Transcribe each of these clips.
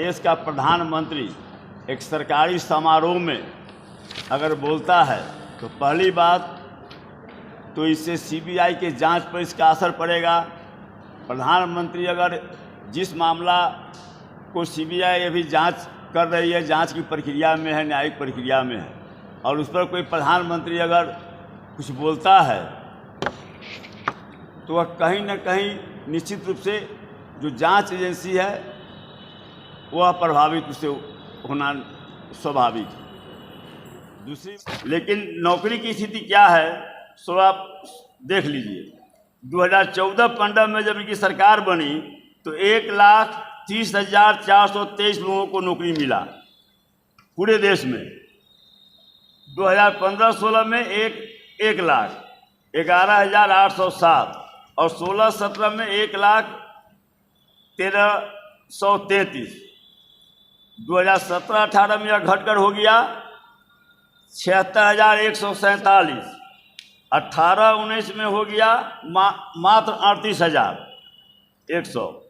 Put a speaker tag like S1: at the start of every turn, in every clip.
S1: देश का प्रधानमंत्री एक सरकारी समारोह में अगर बोलता है तो पहली बात तो इससे सीबीआई के जांच पर इसका असर पड़ेगा। प्रधानमंत्री अगर जिस मामला को सीबीआई अभी जांच कर रही है, जांच की प्रक्रिया में है, न्यायिक प्रक्रिया में है, और उस पर कोई प्रधानमंत्री अगर कुछ बोलता है तो वह कहीं न कहीं निश्चित रूप से जो जांच एजेंसी है वह प्रभावित उससे होना स्वाभाविक है। दूसरी, लेकिन नौकरी की स्थिति क्या है सो आप देख लीजिए। 2014-15 में जब इनकी सरकार बनी तो 1,30,423 लोगों को नौकरी मिला पूरे देश में। 2015-16 में 1,11,807 और 16-17 में 1,13,133। 2017-18 में यह घटकर हो गया 76,147। 18-19 में हो गया मात्र 38,100।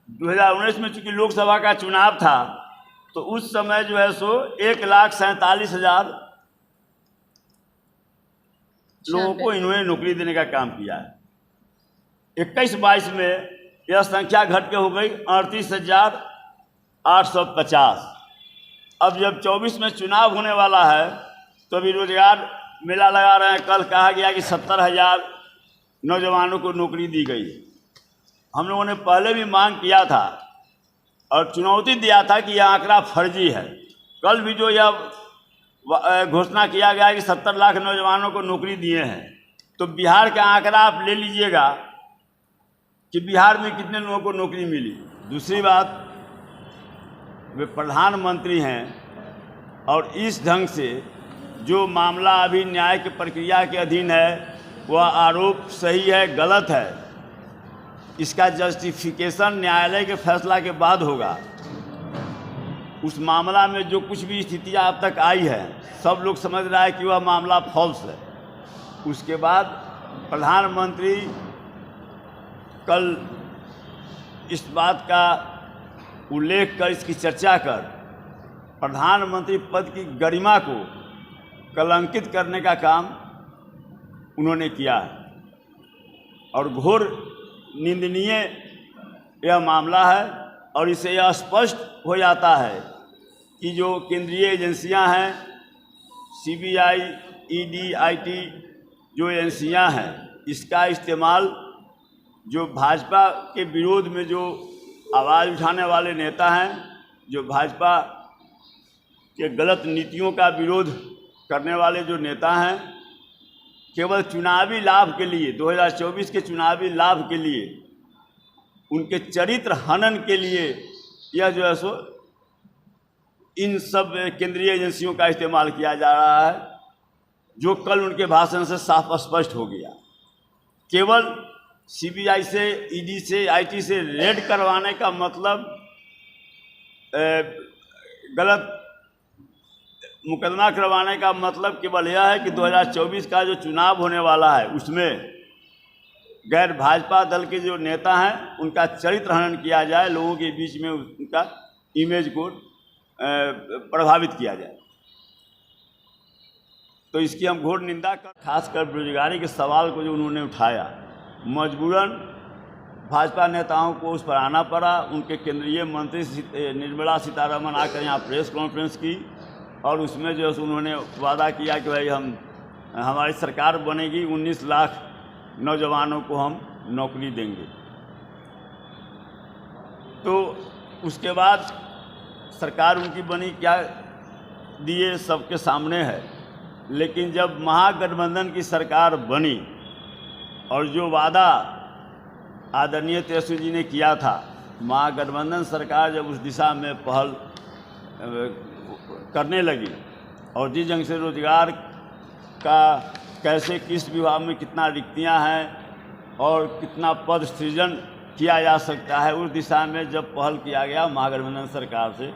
S1: 2019 में चूंकि लोकसभा का चुनाव था तो उस समय जो है सो 1,47,000 लोगों को इन्होंने नौकरी देने का काम किया है। 21-22 में यह संख्या घट के हो गई 38,850। अब जब 24 में चुनाव होने वाला है तो अभी रोजगार मेला लगा रहे हैं। कल कहा गया कि 70,000 नौजवानों को नौकरी दी गई। हम लोगों ने पहले भी मांग किया था और चुनौती दिया था कि यह आंकड़ा फर्जी है। कल भी जो यह घोषणा किया गया कि 70 लाख नौजवानों को नौकरी दिए हैं, तो बिहार का आंकड़ा आप ले लीजिएगा कि बिहार में कितने लोगों को नौकरी मिली। दूसरी बात, वे प्रधानमंत्री हैं और इस ढंग से जो मामला अभी न्याय की प्रक्रिया के अधीन है वह आरोप सही है गलत है, इसका जस्टिफिकेशन न्यायालय के फैसला के बाद होगा। उस मामला में जो कुछ भी स्थितियां अब तक आई है सब लोग समझ रहा है कि वह मामला फॉल्स है। उसके बाद प्रधानमंत्री कल इस बात का उल्लेख कर, इसकी चर्चा कर, प्रधानमंत्री पद की गरिमा को कलंकित करने का काम उन्होंने किया है और घोर निंदनीय यह मामला है। और इससे यह स्पष्ट हो जाता है कि जो केंद्रीय एजेंसियां हैं, सीबीआई, ईडी, आईटी, जो एजेंसियां हैं, इसका इस्तेमाल जो भाजपा के विरोध में जो आवाज़ उठाने वाले नेता हैं, जो भाजपा के गलत नीतियों का विरोध करने वाले जो नेता हैं, केवल चुनावी लाभ के लिए, 2024 के चुनावी लाभ के लिए, उनके चरित्र हनन के लिए यह जो है सो इन सब केंद्रीय एजेंसियों का इस्तेमाल किया जा रहा है, जो कल उनके भाषण से साफ स्पष्ट हो गया। केवल सीबीआई से, ईडी से, आईटी से रेड करवाने का मतलब, गलत मुकदमा करवाने का मतलब केवल यह है कि 2024 का जो चुनाव होने वाला है उसमें गैर भाजपा दल के जो नेता हैं उनका चरित्र हनन किया जाए, लोगों के बीच में उनका इमेज को प्रभावित किया जाए। तो इसकी हम घोर निंदा कर, खासकर बेरोजगारी के सवाल को जो उन्होंने उठाया, मजबूरन भाजपा नेताओं को उस पर आना पड़ा। उनके केंद्रीय मंत्री निर्मला सीतारमण आकर यहाँ प्रेस कॉन्फ्रेंस की और उसमें जो है उन्होंने वादा किया कि भाई हमारी सरकार बनेगी, 19 लाख नौजवानों को हम नौकरी देंगे। तो उसके बाद सरकार उनकी बनी, क्या दिए सबके सामने है। लेकिन जब महागठबंधन की सरकार बनी और जो वादा आदरणीय तेजस्वी जी ने किया था, महागठबंधन सरकार जब उस दिशा में पहल करने लगी और जिस ढंग से रोजगार का कैसे किस विभाग में कितना रिक्तियां हैं और कितना पद सृजन किया जा सकता है, उस दिशा में जब पहल किया गया महागठबंधन सरकार से,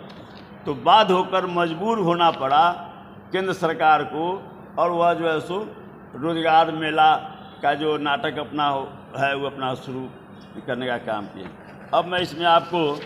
S1: तो बाध्य होकर मजबूर होना पड़ा केंद्र सरकार को, और वह जो है सो रोजगार मेला का जो नाटक अपना है वो अपना शुरू करने का काम किया। अब मैं इसमें आपको